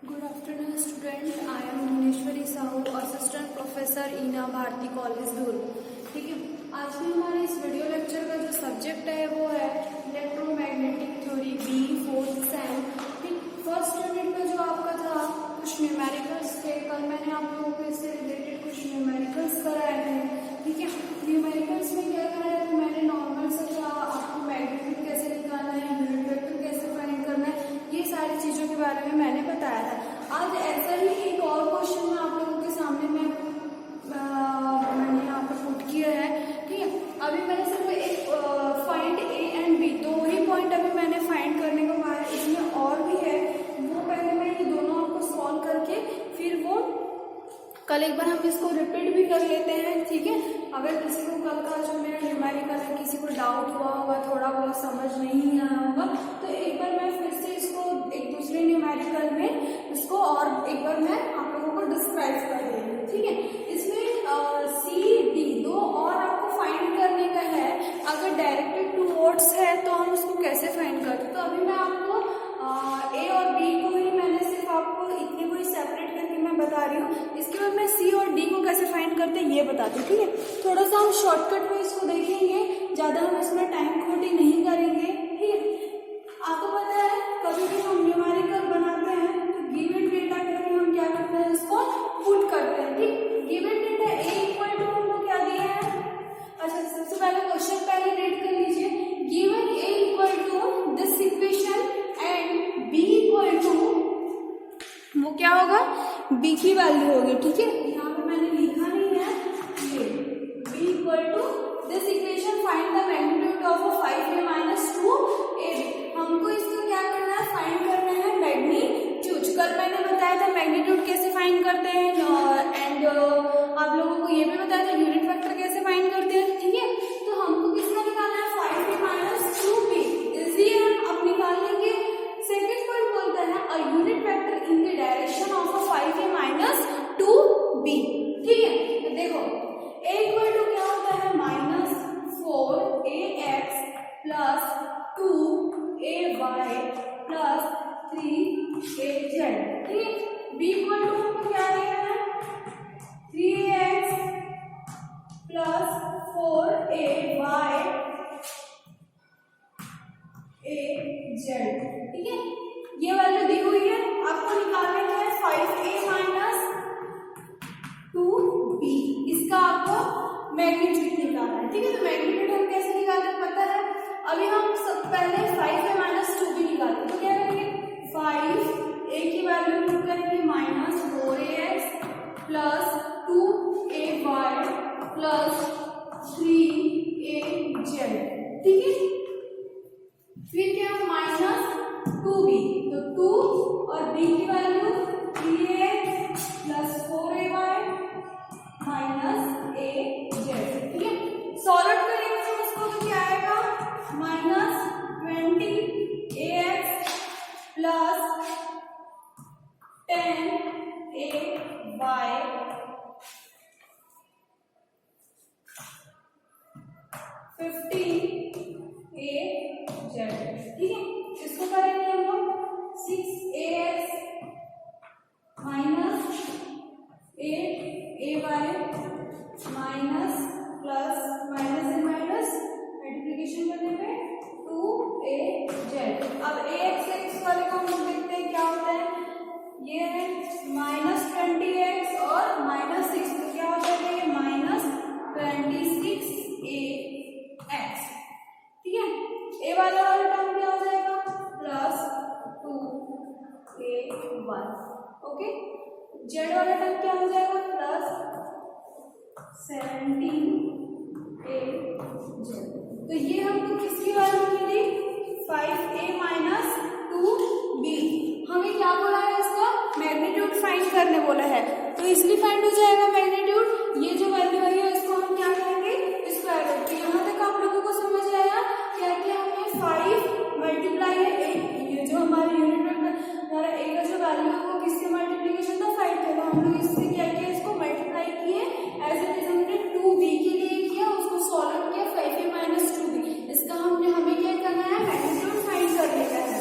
Good afternoon, student. I am Bhuvneshwari Sahu, assistant professor ईना Bharti college दूर। ठीक है, आज के हमारे इस वीडियो लेक्चर का जो सब्जेक्ट है वो है electromagnetic theory B fourth sem. ठीक, फर्स्ट यूनिट में जो आपका था कुछ न्यूमेरिकल्स थे, कल मैंने आप लोगों को इससे रिलेटेड कुछ न्यूमेरिकल्स कराए थे। ठीक है, न्यूमेरिकल्स में क्या कराया था मैंने, नॉर्मल से क्या आपको मैग्नीट्यूड कैसे निकालना है, यूनिट वेक्टर कैसे फाइंड करना है, ये सारी चीज़ों के बारे में मैंने बताया था। आज ऐसा ही एक और क्वेश्चन मैं आप लोगों के सामने मैंने यहाँ पर पुट किया है। ठीक है, अभी मैंने सिर्फ एक फाइंड ए एंड बी, दो ही पॉइंट अभी मैंने फाइंड करने को कहा है। इसमें और भी है, वो पहले मैं ये दोनों आपको सॉल्व करके फिर वो कल एक बार हम इसको रिपीट भी कर लेते हैं। ठीक है, अगर किसी को कल का जो मेरा न्यूमेरिकल है किसी को डाउट हुआ होगा, थोड़ा बहुत समझ नहीं आया होगा, तो एक बार मैं फिर से इसको एक दूसरे न्यूमेरिकल में इसको और एक बार मैं आप लोगों को डिस्क्राइब कर देंगे। ठीक है, इसमें सी डी दो और आपको फाइंड करने का है। अगर डायरेक्टेड टूवर्ड्स है तो हम उसको कैसे फाइंड करते, तो अभी मैं आपको ए और बी को ही मैंने सिर्फ आपको इतने को ही सेपरेट करके मैं बता रही हूँ। इसके बाद मैं सी और डी को कैसे फाइंड करते हैं ये बताती हूँ। ठीक है, थोड़ा सा हम शॉर्टकट में इसको देखेंगे, ज़्यादा हम इसमें टाइम खोटी नहीं करेंगे। ठीक है, आपको पता है कभी भी हम न्यूमेरिकल बनाते हैं तो गिवन डेटा करके हम क्या करते हैं, इसको पुट करते हैं। ठीक, given data A equal to हमको क्या दिया है। अच्छा, सबसे पहले क्वेश्चन पहले रीड कर लीजिए। Given A equal to this equation and B equal to, वो क्या होगा, बी की वैल्यू होगी। ठीक है, यहाँ पे मैंने लिखा नहीं है, ये B equal to this equation find the magnitude of 5a minus 2ab। हमको इसको क्या करना है, फाइंड करना है मैग्नीट्यूड। कल मैंने बताया था मैग्नीट्यूड कैसे फाइंड करते हैं एंड आप लोगों को ये भी बताया था यूनिट वेक्टर कैसे फाइंड करते हैं। ठीक है, तो हमको किसका निकालना है, 5a माइनस 2b। इसलिए हम अब निकाल लेंगे। सेकेंड पॉइंट बोलता है a unit vector in the direction of 5a minus 2b। ठीक है, तो देखो a इक्वल टू क्या होता है, minus 4ax plus 2ay plus 3az। ठीक है, b इक्वल टू हमको क्या देना है, 3ax प्लस 4ay az। ठीक है, ये वैल्यू दी हुई है, आपको निकालने का है 5a माइनस 2b, इसका आपको मैग्नीट्यूड निकालना है। ठीक है, तो मैग्नीट्यूड हम कैसे निकालते हैं पता है। अभी हम सब पहले 5a माइनस 2b निकालते हैं, तो क्या करेंगे, 5a की वैल्यू पुट करेंगे minus 4ax plus 2ay plus 3az। ठीक है, फिर क्या माइनस 2b, तो 2 और b की value 3ax plus 4ay minus az। ठीक है, सॉल्व करेंगे हम इसको तो क्या आएगा, minus 20ax plus 10ay 15az। ठीक है, इसको करेंगे हम लोग 6ax minus 8ay minus plus minus and minus multiplication करने पे 2az। अब ax वाले को हम देखते हैं क्या होता है, ये है माइनस 20x और माइनस 6, तो क्या हो जाएगा ये माइनस 26ax। ठीक है, ए वाला टर्म क्या हो जाएगा, प्लस 2a1। ओके, जेड वाला टर्म क्या हो जाएगा, प्लस 17az। तो ये हमको किसकी वैल्यू मिली, 5a माइनस 2b। हमें क्या बोला है, इसका मैग्नीट्यूड फाइंड करने बोला है, तो इसलिए फाइंड हो जाएगा मैग्नीट्यूड। ये जो वैल्यू आई है इसको हम क्या करेंगे, इसको ऐड करेंगे। यहाँ तक आप लोगों को समझ आया क्या क्या, हमें 5 मल्टीप्लाई ये जो हमारे यूनिट वेक्टर हमारा ए का जो वैल्यू है वो किससे मल्टीप्लीकेशन था, 5 थे, तो हम लोग इससे क्या किया, इसको मल्टीप्लाई किए एज इट इज हमने 2b के लिए किया, उसको सॉल्व किया 5a माइनस 2b। इसका हमें क्या करना है, मैग्नीट्यूड फाइंड करने का है।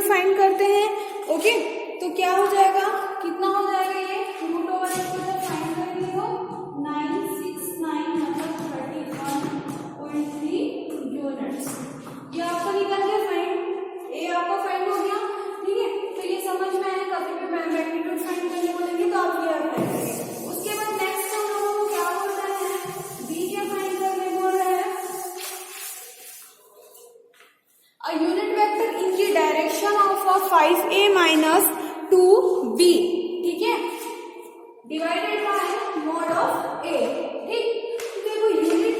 फाइंड करते हैं। ओके, तो क्या हो जाएगा, कितना हो जाएगा ये रूट ओवर इसको जब फाइंड करेंगे तो 969 मतलब 31.3 यूनिट्स। ये आपका निकल गया फाइंड, ए आपका फाइंड हो गया। ठीक है, तो ये समझ में आया, कभी भी मैग्नीट्यूड फाइंड करने बोलेंगे तो आप ये अप्लाई करेंगे। उसके बाद नेक्स्ट हम लोगों को क्या बोलता है, बी क्या फाइंड करने बोल रहे हैं, a unit vector in the direction of a 5a minus 2b, ठीक है, divided by mod of a। ठीक, देखो यूनिट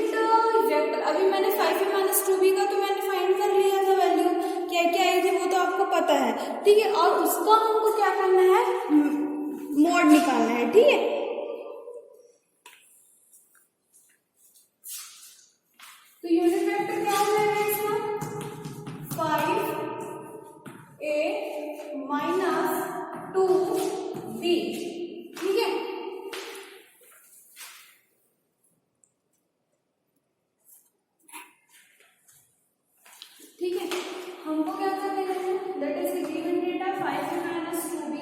वेक्टर अभी मैंने 5a minus 2b का तो मैंने फाइंड कर लिया था वैल्यू, क्या क्या आई थी वो तो आपको पता है। ठीक है, और उसका हमको क्या करना है, मॉड निकालना है। ठीक है, तो यूनिट वेक्टर क्या हो जाएगा इसका, 5a minus 2b। ठीक है, ठीक है, हमको क्या कर देना है, that is given data 5a minus 2b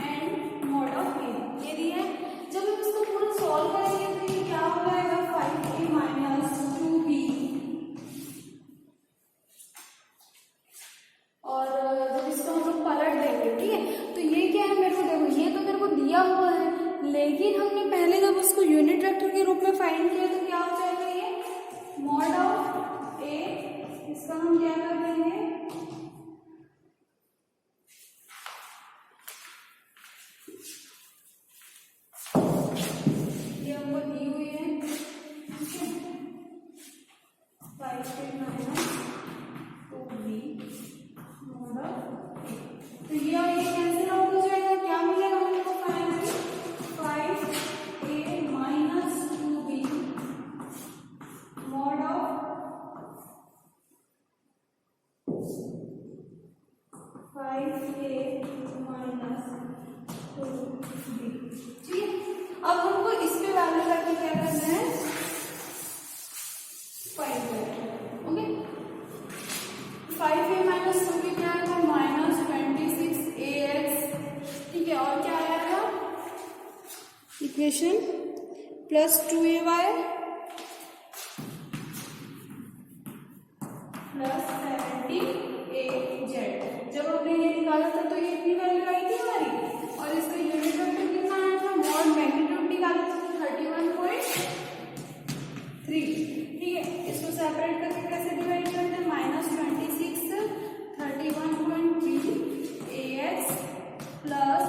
and mod of a ये दिया है। जब हम इसको पूरा सॉल्व करेंगे तो ये क्या हो जाएगा, 5a minus 2b, और जब इसको हम लोग पलट देंगे, ठीक है, तो ये क्या है, मेरे को देखो ये तो मेरे को दिया हुआ है, लेकिन हमने पहले जब उसको यूनिट वेक्टर के रूप में फाइंड किया तो क्या हो जाएगा, ये मॉड ऑफ ए, इसका हम क्या कर देंगे, ये हमको दी हुई है, ठीक है, 5a minus 2b mod of ए। तो ये और ये कैंसिल आउट हो जाएगा, क्या मिलेगा हम लोग को, 5a minus 2b mod of 5a minus 2b। ठीक है, अब हमको इस पे वैल्यू करके क्या करना है, फाइंड करना है। ओके, 5a minus 2b क्या है, -26ax। ठीक है, और क्या आया था equation, plus 2ay plus 70az। जब हमने ये निकाला था तो ये इतनी वैल्यू आई थी हमारी, और इसका यूनिट वेक्टर कितना आया था, मॉड मैग्नीट्यूड निकाला था 31.3। ठीक है, इसको सेपरेट करके कैसे डिवाइड करते हैं, -26 31.3ax plus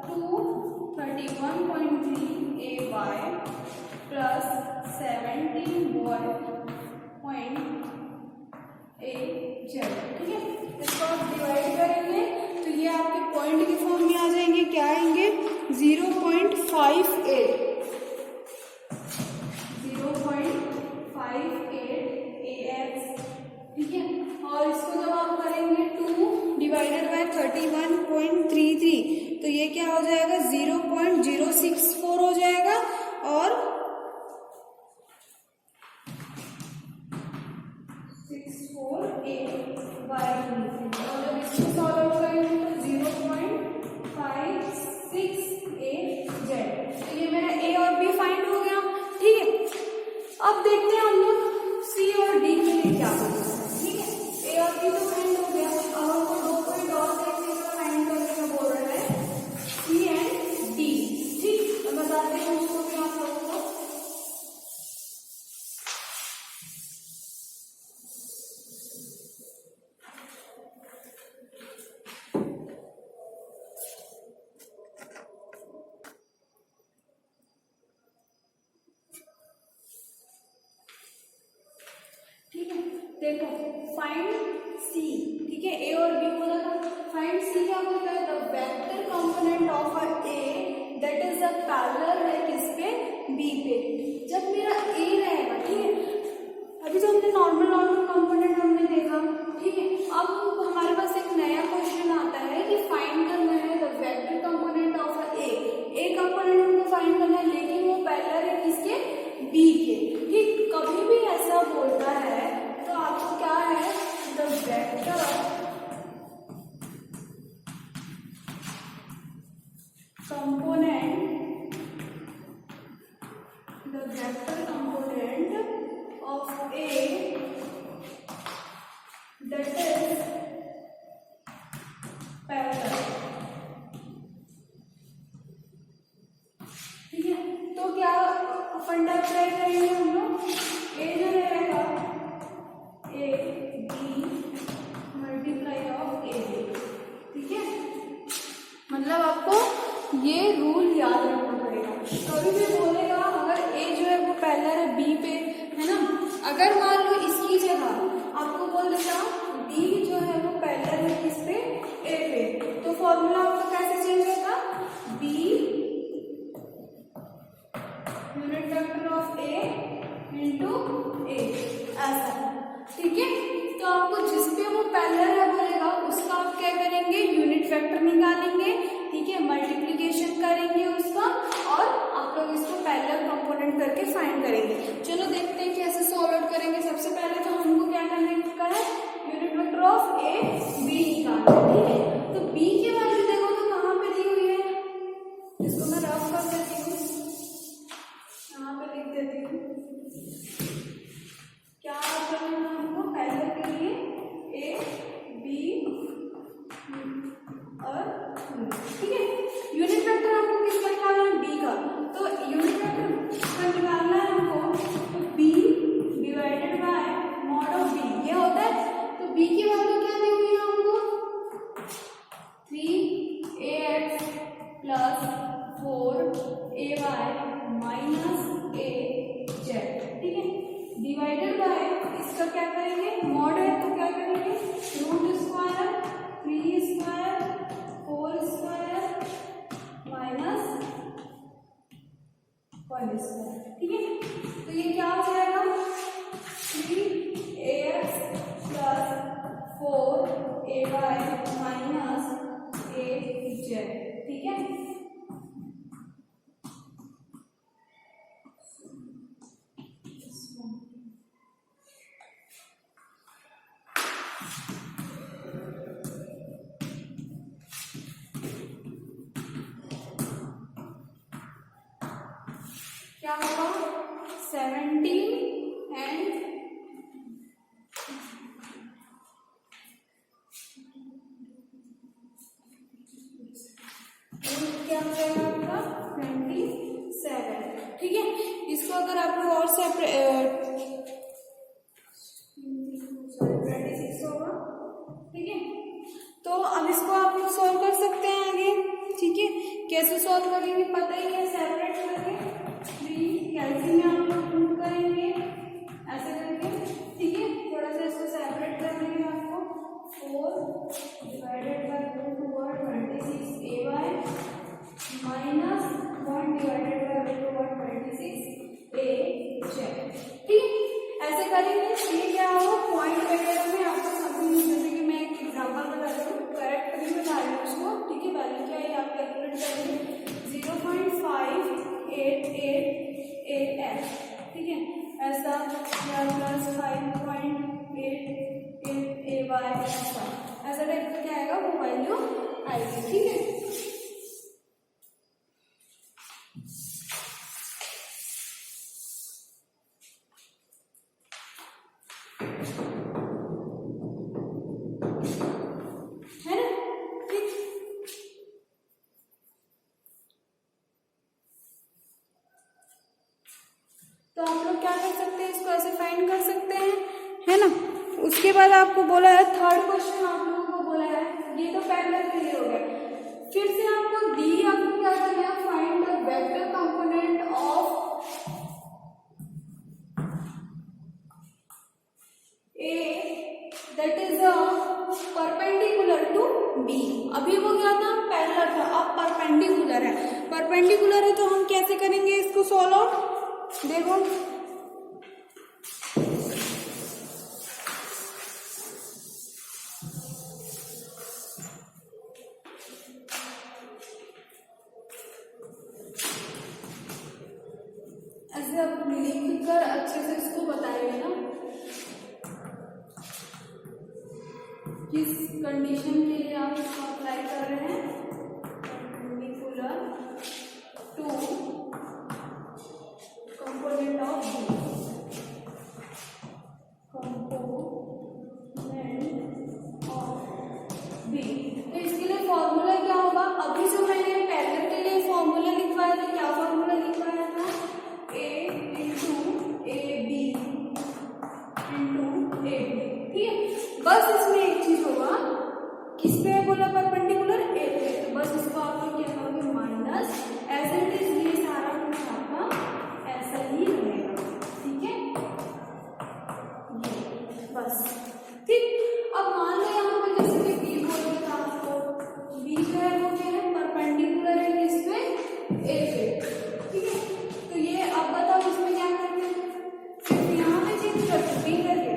2 31.3ay plus 17.8az। ठीक है, इसको आप डिवाइड करेंगे तो ये आपके पॉइंट की फॉर्म में आ जाएंगे, क्या आएंगे, 0.58 0.58ax। ठीक है, और इसको जब आप करेंगे 2 डिवाइडेड बाय 31.33 तो ये क्या हो जाएगा, 0.064 हो जाएगा, और 64a/3। और जब इसको सॉल्व आउट करेंगे तो 0.56az। तो ये मेरा ए और बी फाइंड हो गया। ठीक है, अब देखते हैं हम लोग सी और डी के लिए क्या करना है। ठीक है, ए और बी तो फाइंड हो गया, अब हमको 2 पॉइंट और देखने का फाइंड करने का बोल रहा है, सी एंड डी। ठीक, मैं बताते हैं उसको भी आप लोगों को। देखो फाइंड सी, ठीक है, ए और बी बोला था, फाइंड सी क्या बोलता है, the vector component of a A that is a parallel है किस पे, बी पे। जब मेरा ए रहेगा, ठीक है, अभी तो हमने नॉर्मल कंपोनेंट हमने देखा। ठीक है, अब हमारे पास एक नया क्वेश्चन आता है कि फाइंड करना है the vector component of a A component हमको फाइंड करना है, लेकिन वो पैरेलल है किसके, बी के। ठीक, कभी भी ऐसा बोलता है तो आपको क्या है, the vector vector component of A that is parallel. ठीक है, तो क्या फंडा अप्लाई करेंगे हम लोग? ए जो रहेगा A B multiply of A B. ठीक है, मतलब आपको ये रूल याद रखना पड़ेगा। कभी भी बोलेगा अगर ए जो है वो पैरेलल है बी पे, है ना, अगर मान लो इसकी जगह आपको बोल देगा डी जो है वो पैरेलल है किस पे? ए पे, तो फॉर्मूला आपका कैसे चेंज होगा? B unit vector of A into A, ऐसा। ठीक है, तो आपको जिस पे वो पैरेलल है बोलेगा उसका आप क्या करेंगे? यूनिट वेक्टर निकालेंगे। ठीक है, मल्टीप्लिकेशन करेंगे उसका और आप लोग इसको पैरेलल कंपोनेंट करके फाइंड करेंगे। चलो देखते हैं कैसे सॉल्व आउट करेंगे। सबसे पहले तो हमको क्या करने का है? Unit vector of A B निकालना है। ठीक है, तो बी की वैल्यू देखो तो कहाँ पे दी हुई है? इसको मैं रफ कर देती हूँ, यहाँ पे लिख देती हूँ। क्या करना है हमको? पैरेलल के लिए ए बी और ठीक है, यूनिट वेक्टर आपको किसका निकालना है? बी का। तो यूनिट वेक्टर का निकालना है हमको, तो B divided by mod of B ये होता है। तो बी की वैल्यू क्या दी हुई है हमको? 3ax plus 4ay minus az। ठीक है, डिवाइडेड बाय इसका क्या करेंगे? मॉड है तो क्या करेंगे? Root square 3 square 4 square minus 1 square. ठीक है, तो ये क्या हो जाएगा? 3ax plus 4ay minus az। ठीक है, क्या होगा? 17 एंड क्या हो जाएगा आपका? 27। ठीक है, इसको अगर आप लोग और सेपरेट 26 होगा। ठीक है, तो अब इसको आप लोग सॉल्व कर सकते हैं आगे। ठीक है, कैसे सॉल्व करेंगे पता ही है, सेपरेट करके 3 कैल्सियम में आप लोग पुट करेंगे ऐसे करके। ठीक है, थोड़ा सा इसको सेपरेट कर देंगे आपको। 4 divided by root over 26ay minus 1 divided by root over 26a। ठीक, ऐसे करेंगे। ये क्या हो पॉइंट वगैरह में आपको समझ, जैसे कि मैं एक एग्जांपल बता रही हूँ, करेक्ट भी बता रही हूँ उसको। ठीक है, वैल्यू क्या है आप कैलकुलेट करेंगे 0.588 ठीक है, ऐसा प्लस 5.88ay ऐसा टाइप का क्या आएगा वो वैल्यू आएगी। ठीक है, है ना? ठीक, तो आप लोग क्या कर सकते हैं? इसको ऐसे फाइंड कर सकते हैं, है ना। उसके बाद आपको बोला है थर्ड क्वेश्चन, आप लोगों को बोला है ये तो पैरेलल के लिए हो गया। फिर से आपको डी आपको क्या करना है? Find the vector component of A that is perpendicular to B. अभी वो क्या था? पैरेलल था, अब परपेंडिकुलर है। परपेंडिकुलर है तो हम कैसे करेंगे इसको सॉल्व आउट? देखो ऐसे आप लिख कर अच्छे से इसको बताएंगे ना किस कंडीशन के लिए आप इसको अप्लाई कर रहे हैं। Perpendicular to component of of B, component of B. तो इसके लिए फॉर्मूला क्या होगा? अभी जो मैंने पैरेलल के लिए फॉर्मूला लिखवाया था, क्या फॉर्मूला लिखवाया था? a into A B into A, ठीक है। बस इसमें एक चीज होगा, किस पे है बोला? परपेंडिकुलर ए पे। तो बस इसको आप लोग क्या करोगे? माइनस, एज इट इज ये सारा कुछ आपका ऐसा ही रहेगा, ठीक है, ये बस, ठीक। अब मान लो यहाँ पे जैसे कि बी बोल दिया था आपको, बी जो है वो क्या है? परपेंडिकुलर है किस पे? ए पे, ठीक है। तो ये अब बताओ इसमें क्या करते हैं? सिर्फ यहाँ पे चेंज करते बी करके,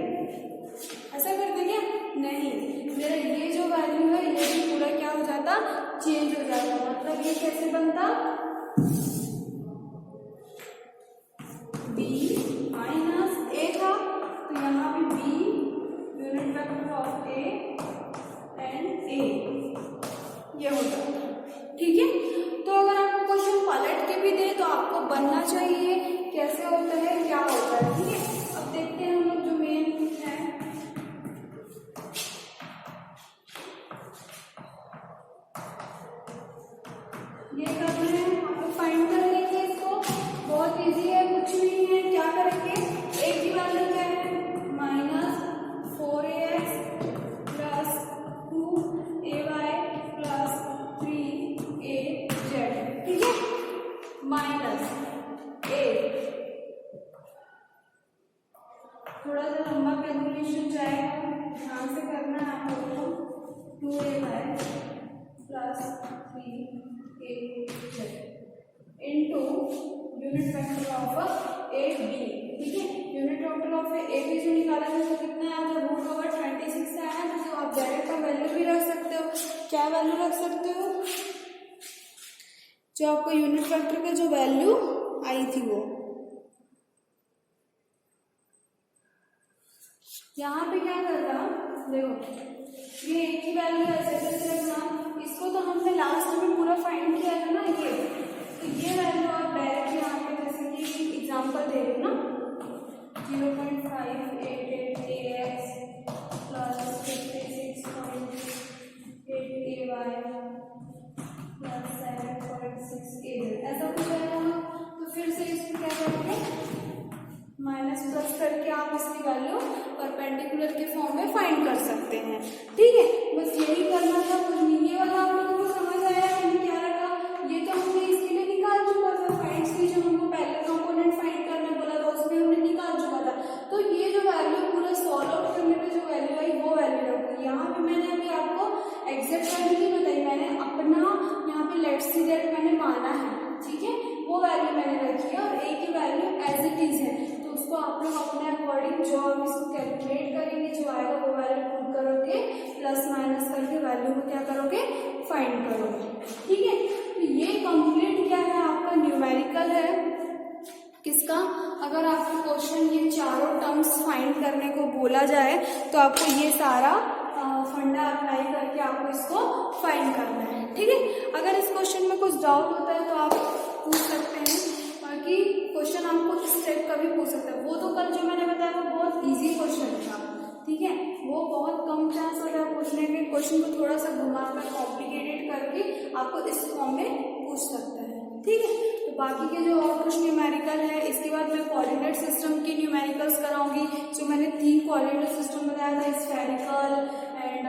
ऐसा करते क्या? नहीं, मेरा ये जो वैल्यू है ये भी पूरा क्या हो जाता? चेंज हो जाता। मतलब ये कैसे बनता? बी माइनस ए था, तो यहाँ पे B unit vector of A and A, ये होता है, ठीक है। तो अगर आपको क्वेश्चन पलट के भी दे तो आपको बनना चाहिए कैसे होता है, क्या होता है, ठीक है। अब देखते हैं हम लोग जो मेन है, ये करना है आपको, फाइंड कर लेंगे इसको, बहुत इजी है, कुछ नहीं है। क्या करेंगे? ए की वैल्यू क्या है? -4ax plus 2ay plus 3az, ठीक है, माइनस ए, थोड़ा सा लंबा कैलकुलेशन जाएगा, ध्यान से करना है आप लोगों को। 2ay plus 3az into unit vector of A B, ठीक है। Unit vector of A B जो निकाला था तो कितना आया था? √26 से आया था। तो आप डायरेक्ट का वैल्यू भी रख सकते हो। क्या वैल्यू रख सकते हो? जो आपको यूनिट वेक्टर का जो वैल्यू आई थी वो यहाँ पे क्या कर रहा, देखो ये एक ही वैल्यू ऐसे कैसे रखना, इसको तो हमने लास्ट में पूरा फाइंड किया था ना, ये तो ये वैल्यू आप डायरेक्ट यहाँ पे जैसे कि एग्जांपल दे रहे ना, 0.588ax plus 56.8ay plus 7.6az, ऐसा कुछ आएगा। तो फिर से इसको क्या करेंगे? माइनस प्लस करके आप इसकी वैल्यू परपेंडिकुलर के फॉर्म में फाइंड कर सकते हैं, ठीक है। बस यही करना था, कुछ नहीं। ये वाला आप लोगों को समझ आया? हमने क्या रखा? ये तो हमने इसके लिए निकाल चुका था, फाइंड्स की जो हमको पहले कंपोनेंट फाइंड करने बोला था उसमें हमने निकाल चुका था। तो ये जो वैल्यू पूरा सॉल्व आउट करने पे जो वैल्यू आई वो वैल्यू रखो। यहाँ पे मैंने अभी आपको एग्जैक्ट वैल्यू नहीं बताई, मैंने अपना यहाँ पे लेट्स सी दैट मैंने माना है, ठीक है, वो वैल्यू मैंने रखी है। और ए की वैल्यू एज इट इज है, तो उसको आप लोग अपने अकॉर्डिंग जो आप इसको कैलकुलेट करेंगे, जो आएगा वो वैल्यू पुट करोगे, प्लस माइनस करके वैल्यू को क्या करोगे? फाइंड करोगे, ठीक है। तो ये कंप्लीट क्या है आपका? न्यूमेरिकल है। किसका? अगर आपको क्वेश्चन ये चारों टर्म्स फाइंड करने को बोला जाए तो आपको ये सारा फंडा अप्लाई करके आपको इसको फाइंड करना है, ठीक है। अगर इस क्वेश्चन में कुछ डाउट होता है तो आप पूछ सकते हैं, बाकी क्वेश्चन आपको इस टाइप का भी पूछ सकता है। वो तो कल जो मैंने बताया वो बहुत इजी क्वेश्चन था, ठीक है, वो बहुत कम चांस होता है पूछने के। क्वेश्चन को थोड़ा सा घुमाकर कॉम्प्लिकेटेड करके आपको इस फॉर्म में पूछ सकता है, ठीक है। तो बाकी के जो और कुछ न्यूमेरिकल है, इसके बाद मैं कोऑर्डिनेट सिस्टम की न्यूमेरिकल्स कराऊंगी। जो मैंने 3 कोऑर्डिनेट सिस्टम बताया था, स्फेरिकल एंड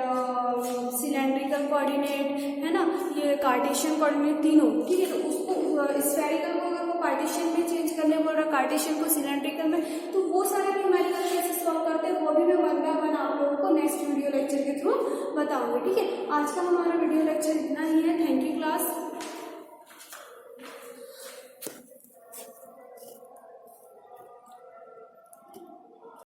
सिलेंड्रिकल कोऑर्डिनेट, है ना, ये कार्टेशियन कोऑर्डिनेट, तीनों, ठीक है। तो उसको स्फेरिकल को अगर वो कार्टेशियन में चेंज करने बोल रहा, कार्टेशियन को सिलेंड्रिकल में, तो वो सारे न्यूमेरिकल कैसे सॉल्व करते हैं वो भी मैं 1 बाय 1 आप लोगों को नेक्स्ट वीडियो लेक्चर के थ्रू बताऊंगी, ठीक है। आज का हमारा वीडियो लेक्चर इतना ही है। Thank you class.